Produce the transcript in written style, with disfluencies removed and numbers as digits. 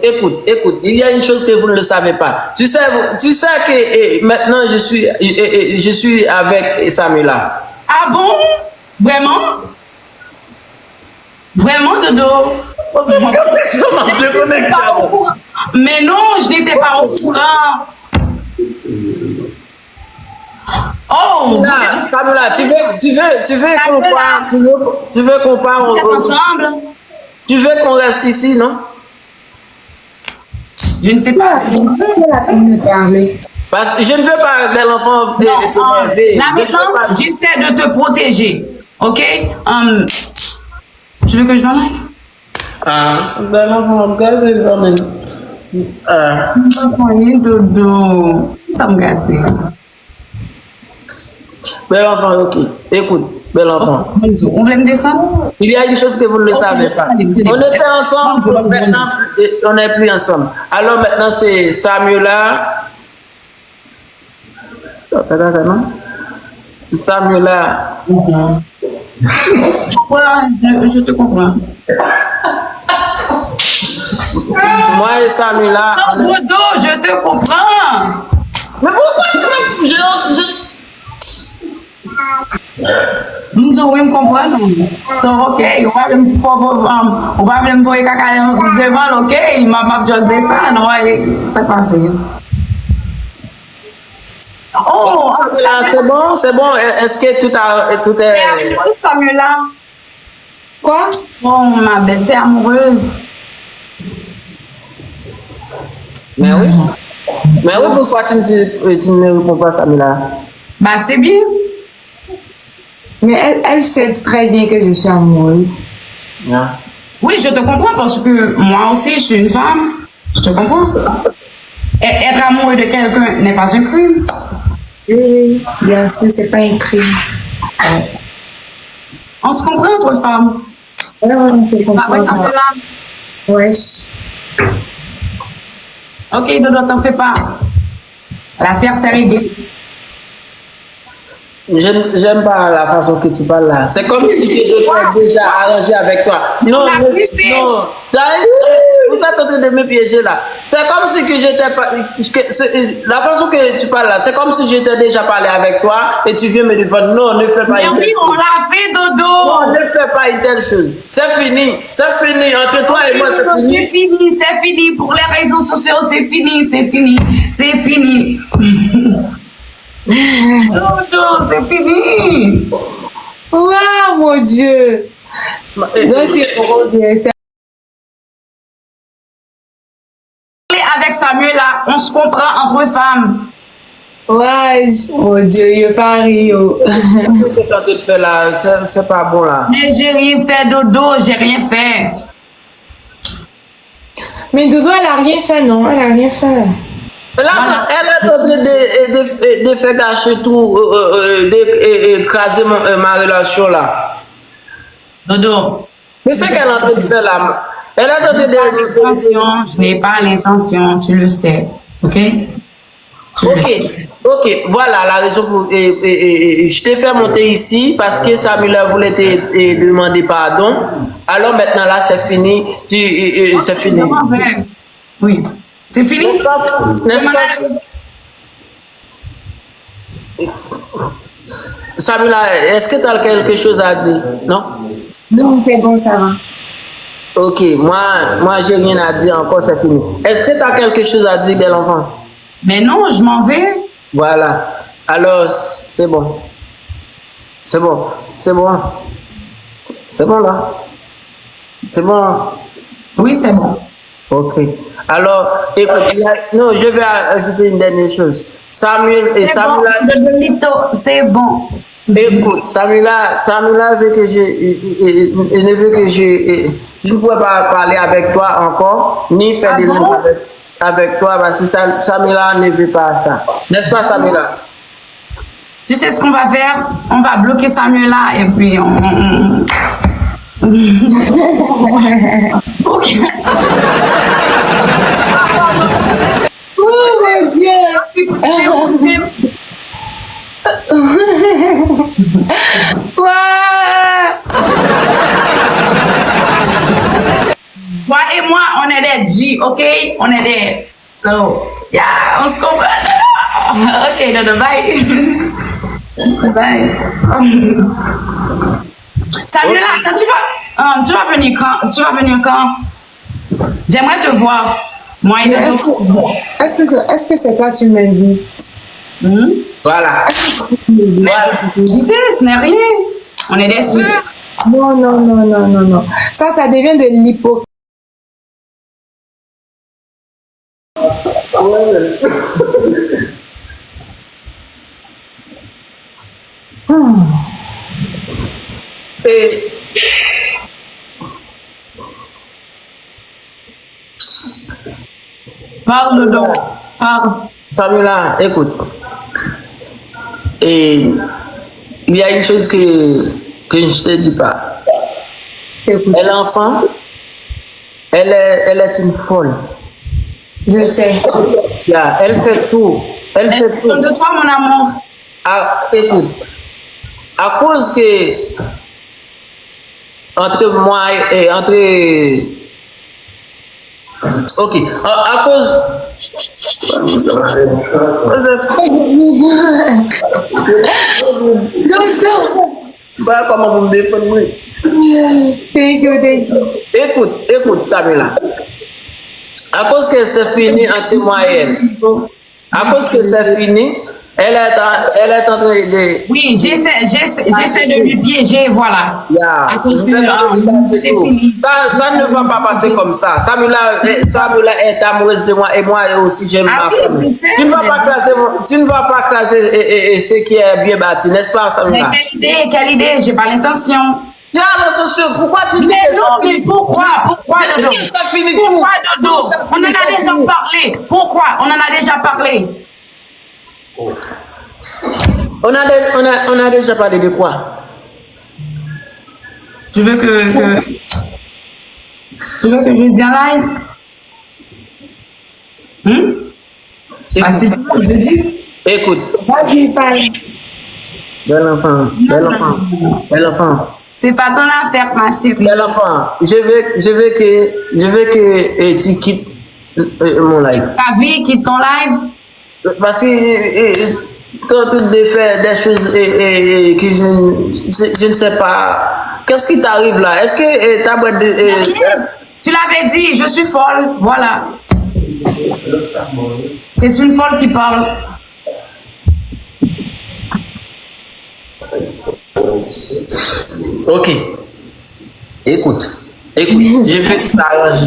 Écoute. Il y a une chose que vous ne le savez pas. Tu sais que maintenant je suis avec Samila. Ah bon? Vraiment? Vraiment, Dodo? Mais non, je n'étais pas au courant. Oh! Samila, tu veux qu'on parle ensemble? Tu veux qu'on reste ici, non? Je ne sais pas si vous parler. Parce que je ne veux pas que l'enfant là maintenant, j'essaie de te protéger. Ok? Tu veux que je m'en aille? Ben l'enfant, regarde les hommes. Dodo. Ça me gâte. Bel enfant, ok. Écoute, bel enfant. On va me descendre? Il y a une chose que vous ne le savez pas. On était ensemble, maintenant, on n'est plus ensemble. Alors maintenant, c'est Samuela. C'est Samuela. Je te comprends. Moi et Samuela. Non, Dodo, je te comprends. Mais pourquoi Nous me comprendre. So, ok, on va me voir caca devant, ok, il m'a juste descendre, ouais, c'est passé. Oh, c'est bon. Est-ce que tout est... Samuela. Quoi? Oh, ma belle, t'es amoureuse. Mais oui. Pourquoi tu ne me réponds pas, Samuela? Bah, c'est bien. Mais elle sait très bien que je suis amoureuse. Oui, je te comprends parce que moi aussi, je suis une femme. Je te comprends. Être amoureux de quelqu'un n'est pas un crime. Oui, bien sûr, c'est pas un crime. On se comprend entre femmes. Ouais, on se comprend. Wesh. Ok, Dodo, t'en fais pas. L'affaire s'est réglée. J'aime pas la façon que tu parles là. C'est comme si je t'ai déjà arrangé avec toi. Non. Vous êtes en train de me piéger là. C'est comme si que j'étais pas. La façon que tu parles là, c'est comme si j'étais déjà parlé avec toi et tu viens me défendre. Non, ne fais pas une telle chose. On l'a fait, Dodo. Non, ne fais pas une telle chose. C'est fini. Entre toi et moi, c'est fini. C'est fini. Pour les réseaux sociaux, c'est fini. Dodo, c'est fini. Waouh, mon Dieu. Donc, c'est avec Samuel là, on se comprend entre femmes. Ouais, mon Dieu, il pas Rio. Ce que tu es en train de faire là, c'est pas bon là. Mais j'ai rien fait, Dodo, j'ai rien fait. Mais Dodo, elle a rien fait, non? Elle a rien fait. Là, elle est en train de faire gâcher tout, d'écraser ma relation là. Dodo. C'est ce qu'elle est en train de faire là. Elle est en train de... Je n'ai pas l'intention, tu le sais. Ok? Ok, voilà la raison pour... je t'ai fait monter ici parce que Samuel voulait te demander pardon. Alors maintenant là, c'est fini. C'est fini. Oui. C'est fini? N'est-ce pas? Samuel, est-ce que tu as quelque chose à dire? Non? Non, c'est bon, ça va. Ok, moi j'ai rien à dire encore, c'est fini. Est-ce que tu as quelque chose à dire, bel enfant? Mais non, je m'en vais. Voilà. Alors, c'est bon. C'est bon là. C'est bon. Oui, c'est bon. Ok. Alors, écoute, non, je vais ajouter une dernière chose. Samuel et Samuel. C'est bon. Écoute, Samila veut que il ne veut que je ne pourrais pas parler avec toi encore, ni faire des liens avec toi, parce que Samila ne veut pas ça. N'est-ce pas, Samila? Tu sais ce qu'on va faire? On va bloquer Samuel là et puis on... Ok. Oh mon Dieu! Toi et moi, on est des G, ok? On est des. So, yeah, on se comprend. Ok, non, bye. Bye. Samuel, quand tu vas venir quand? Tu vas venir quand? J'aimerais te voir. Moi et Est-ce que c'est toi tu m'invites? Voilà. Mais ce n'est rien. On est des sœurs. Non. Ça devient de l'hypocrisie. Et Parle dedans. Parle. Samila, écoute. Et il y a une chose que je ne te dis pas. Écoute, Elle est enfant. Elle est une folle. je sais. Yeah, elle fait tout. Elle fait tout. De toi, mon amour. Ah, écoute. À cause que entre moi et entre. Ok. À cause. Bah, comment vous me défendez? Thank you. Écoute, Samila. À cause que c'est fini entre moi et elle. À cause que c'est fini, elle est en train de. Oui, j'essaie de lui piéger, voilà. Yeah. À cause que c'est tout. fini. Ça ne va pas passer comme ça. Samila est amoureuse de moi et moi aussi j'aime Ah ma oui, famille. je sais. Tu ne vas pas casser ce qui est bien bâti, n'est-ce pas, Mais Samila? quelle idée, j'ai pas l'intention. Tu as l'intention, pourquoi tu dis Mais que non, c'est mais fini? pourquoi Dodo? Ça finit Pourquoi tout. Dodo? Tout ça On en finit, a ça déjà finit. parlé. Pourquoi? On en a déjà parlé. On a déjà parlé de quoi? Tu veux que je dise en live? Bah, si tu veux, je dis. Écoute, Vas-y, parle. bel enfant. C'est pas ton affaire, ma chérie. Bel enfant, je veux que tu quittes mon live. Ta vie quitte ton live. Parce que quand tu fais des choses que je ne sais pas, qu'est-ce qui t'arrive là? Est-ce que ta boîte de... Tu l'avais dit, je suis folle. Voilà. C'est une folle qui parle. Ok. Écoute, je vais t'arranger.